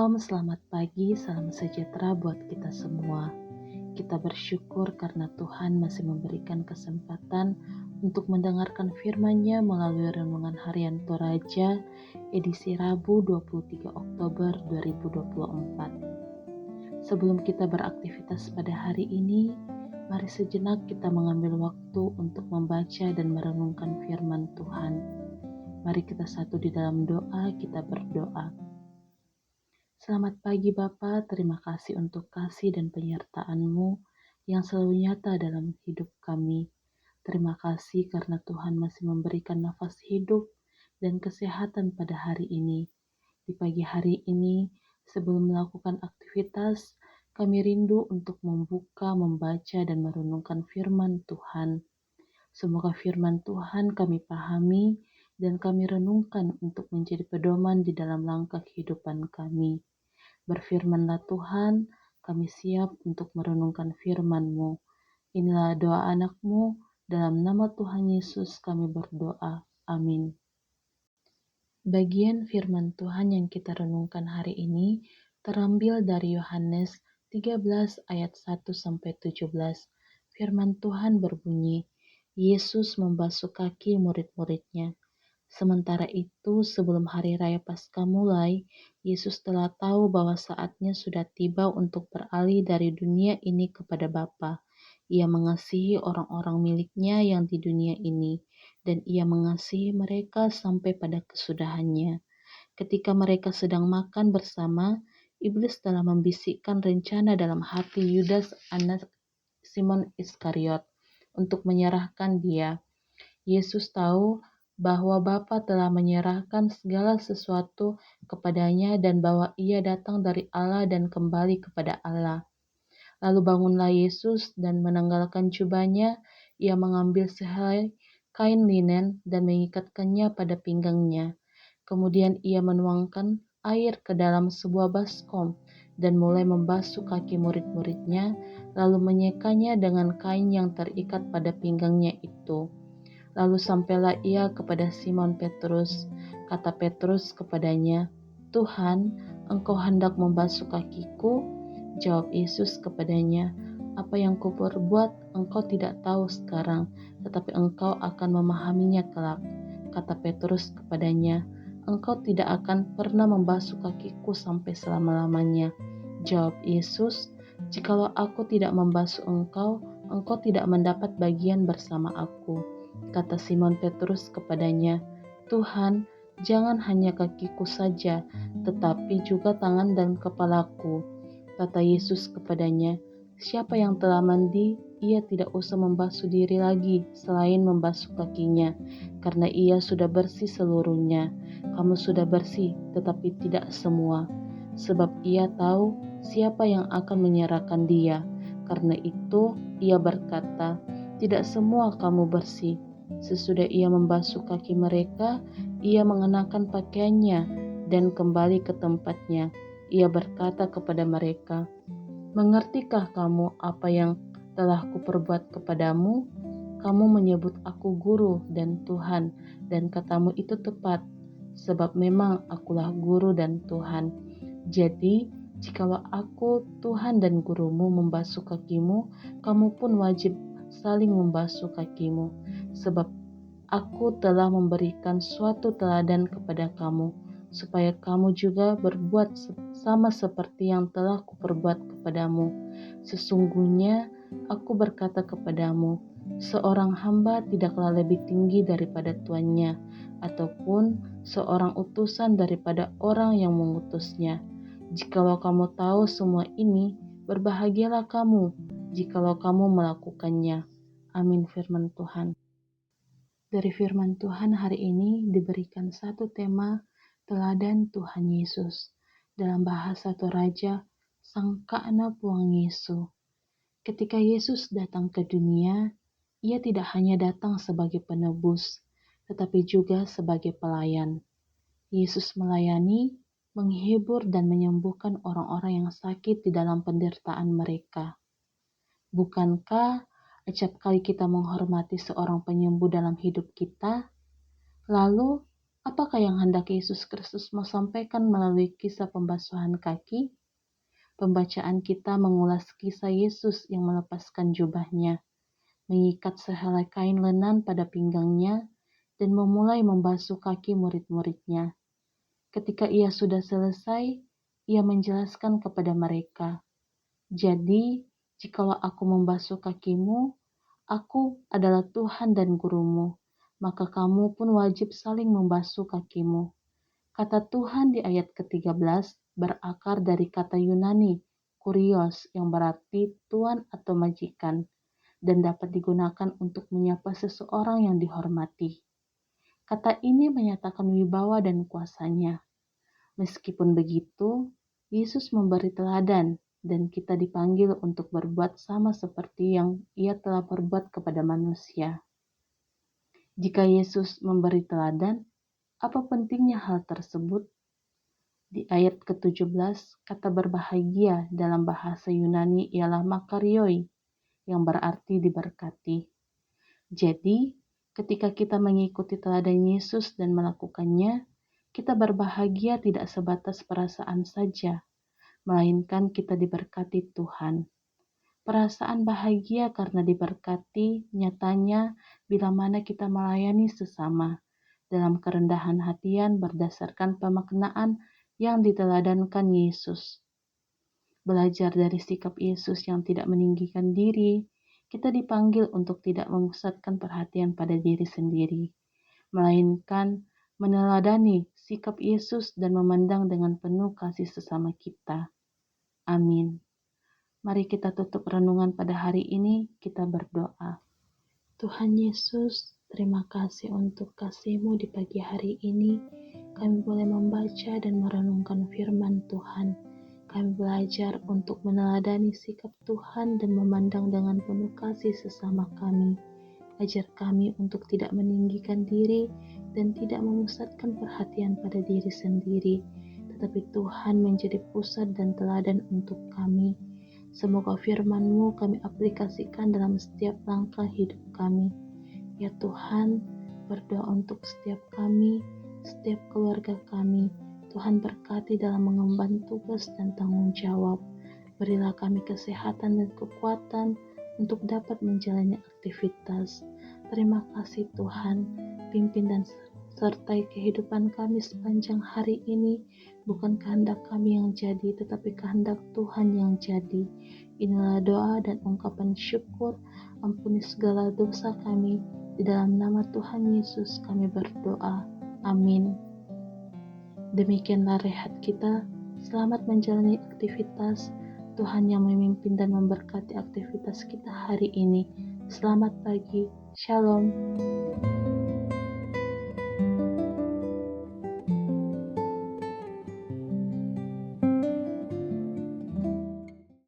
Shalom, selamat pagi, salam sejahtera buat kita semua. Kita bersyukur karena Tuhan masih memberikan kesempatan untuk mendengarkan firman-Nya melalui Renungan Harian Toraja, edisi Rabu 23 Oktober 2024. Sebelum kita beraktivitas pada hari ini, mari sejenak kita mengambil waktu untuk membaca dan merenungkan firman Tuhan. Mari kita satu di dalam doa, kita berdoa. Selamat pagi Bapa, terima kasih untuk kasih dan penyertaan-Mu yang selalu nyata dalam hidup kami. Terima kasih karena Tuhan masih memberikan nafas hidup dan kesehatan pada hari ini. Di pagi hari ini, sebelum melakukan aktivitas, kami rindu untuk membuka, membaca, dan merenungkan firman Tuhan. Semoga firman Tuhan kami pahami dan kami renungkan untuk menjadi pedoman di dalam langkah kehidupan kami. Berfirmanlah Tuhan, kami siap untuk merenungkan firman-Mu. Inilah doa anak-Mu, dalam nama Tuhan Yesus kami berdoa. Amin. Bagian firman Tuhan yang kita renungkan hari ini terambil dari Yohanes 13 ayat 1-17. Firman Tuhan berbunyi, Yesus membasuh kaki murid-muridnya. Sementara itu, sebelum hari raya Paskah mulai, Yesus telah tahu bahwa saatnya sudah tiba untuk beralih dari dunia ini kepada Bapa. Ia mengasihi orang-orang miliknya yang di dunia ini, dan ia mengasihi mereka sampai pada kesudahannya. Ketika mereka sedang makan bersama, iblis telah membisikkan rencana dalam hati Yudas anak Simon Iskariot untuk menyerahkan dia. Yesus tahu bahwa Bapa telah menyerahkan segala sesuatu kepadanya dan bahwa ia datang dari Allah dan kembali kepada Allah. Lalu bangunlah Yesus dan menanggalkan jubahnya, ia mengambil sehelai kain linen dan mengikatkannya pada pinggangnya. Kemudian ia menuangkan air ke dalam sebuah baskom dan mulai membasuh kaki murid-muridnya, lalu menyekanya dengan kain yang terikat pada pinggangnya itu. Lalu sampailah ia kepada Simon Petrus. Kata Petrus kepadanya, Tuhan, engkau hendak membasuh kakiku? Jawab Yesus kepadanya, apa yang kuperbuat engkau tidak tahu sekarang, tetapi engkau akan memahaminya kelak. Kata Petrus kepadanya, engkau tidak akan pernah membasuh kakiku sampai selama-lamanya. Jawab Yesus, jikalau aku tidak membasuh engkau, engkau tidak mendapat bagian bersama aku. Kata Simon Petrus kepadanya, Tuhan, jangan hanya kakiku saja, tetapi juga tangan dan kepalaku. Kata Yesus kepadanya, siapa yang telah mandi, ia tidak usah membasuh diri lagi selain membasuh kakinya, karena ia sudah bersih seluruhnya. Kamu sudah bersih, tetapi tidak semua. Sebab ia tahu siapa yang akan menyerahkan dia. Karena itu ia berkata, tidak semua kamu bersih. Sesudah ia membasuh kaki mereka, ia mengenakan pakaiannya dan kembali ke tempatnya. Ia berkata kepada mereka, mengertikah kamu apa yang telah kuperbuat kepadamu? Kamu menyebut aku guru dan Tuhan, dan katamu itu tepat, sebab memang akulah guru dan Tuhan. Jadi, jikalau aku, Tuhan dan gurumu membasuh kakimu, kamu pun wajib saling membasuh kakimu. Sebab aku telah memberikan suatu teladan kepada kamu, supaya kamu juga berbuat sama seperti yang telah kuperbuat kepadamu. Sesungguhnya aku berkata kepadamu, seorang hamba tidaklah lebih tinggi daripada tuannya, ataupun seorang utusan daripada orang yang mengutusnya. Jikalau kamu tahu semua ini, berbahagialah kamu jikalau kamu melakukannya. Amin. Firman Tuhan. Dari firman Tuhan hari ini diberikan satu tema, teladan Tuhan Yesus. Dalam bahasa Toraja, Sangka'na Puang Yesu. Ketika Yesus datang ke dunia, ia tidak hanya datang sebagai penebus, tetapi juga sebagai pelayan. Yesus melayani, menghibur dan menyembuhkan orang-orang yang sakit di dalam penderitaan mereka. Bukankah acap kali kita menghormati seorang penyembuh dalam hidup kita? Lalu, Apakah yang hendak Yesus Kristus mau sampaikan melalui kisah pembasuhan kaki? Pembacaan kita mengulas kisah Yesus yang melepaskan jubahnya, mengikat sehelai kain lenan pada pinggangnya, dan memulai membasuh kaki murid-muridnya. Ketika ia sudah selesai, ia menjelaskan kepada mereka, "Jadi, jikalau aku membasuh kakimu, aku adalah Tuhan dan gurumu, maka kamu pun wajib saling membasuh kakimu." Kata Tuhan di ayat ke-13 berakar dari kata Yunani, kurios, yang berarti tuan atau majikan, dan dapat digunakan untuk menyapa seseorang yang dihormati. Kata ini menyatakan wibawa dan kuasanya. Meskipun begitu, Yesus memberi teladan dan kita dipanggil untuk berbuat sama seperti yang ia telah berbuat kepada manusia. Jika Yesus memberi teladan, apa pentingnya hal tersebut? Di ayat ke-17, kata berbahagia dalam bahasa Yunani ialah makarioi, yang berarti diberkati. Jadi, ketika kita mengikuti teladan Yesus dan melakukannya, kita berbahagia tidak sebatas perasaan saja, melainkan kita diberkati Tuhan. Perasaan bahagia karena diberkati nyatanya bila mana kita melayani sesama dalam kerendahan hatian berdasarkan pemaknaan yang diteladankan Yesus. Belajar dari sikap Yesus yang tidak meninggikan diri, kita dipanggil untuk tidak memusatkan perhatian pada diri sendiri, melainkan meneladani sikap Yesus dan memandang dengan penuh kasih sesama kita. Amin. Mari kita tutup renungan pada hari ini, kita berdoa. Tuhan Yesus, terima kasih untuk kasih-Mu di pagi hari ini. Kami boleh membaca dan merenungkan firman Tuhan. Kami belajar untuk meneladani sikap Tuhan dan memandang dengan penuh kasih sesama kami. Ajar kami untuk tidak meninggikan diri dan tidak memusatkan perhatian pada diri sendiri, tetapi Tuhan menjadi pusat dan teladan untuk kami. Semoga firman-Mu kami aplikasikan dalam setiap langkah hidup kami. Ya Tuhan, berdoa untuk setiap kami, setiap keluarga kami. Tuhan berkati dalam mengemban tugas dan tanggung jawab. Berilah kami kesehatan dan kekuatan untuk dapat menjalani aktivitas. Terima kasih Tuhan, pimpin dan sertai kehidupan kami sepanjang hari ini. Bukan kehendak kami yang jadi, tetapi kehendak Tuhan yang jadi. Inilah doa dan ungkapan syukur. Ampuni segala dosa kami. Di dalam nama Tuhan Yesus kami berdoa. Amin. Demikianlah rehat kita. Selamat menjalani aktivitas. Tuhan yang memimpin dan memberkati aktivitas kita hari ini. Selamat pagi. Shalom.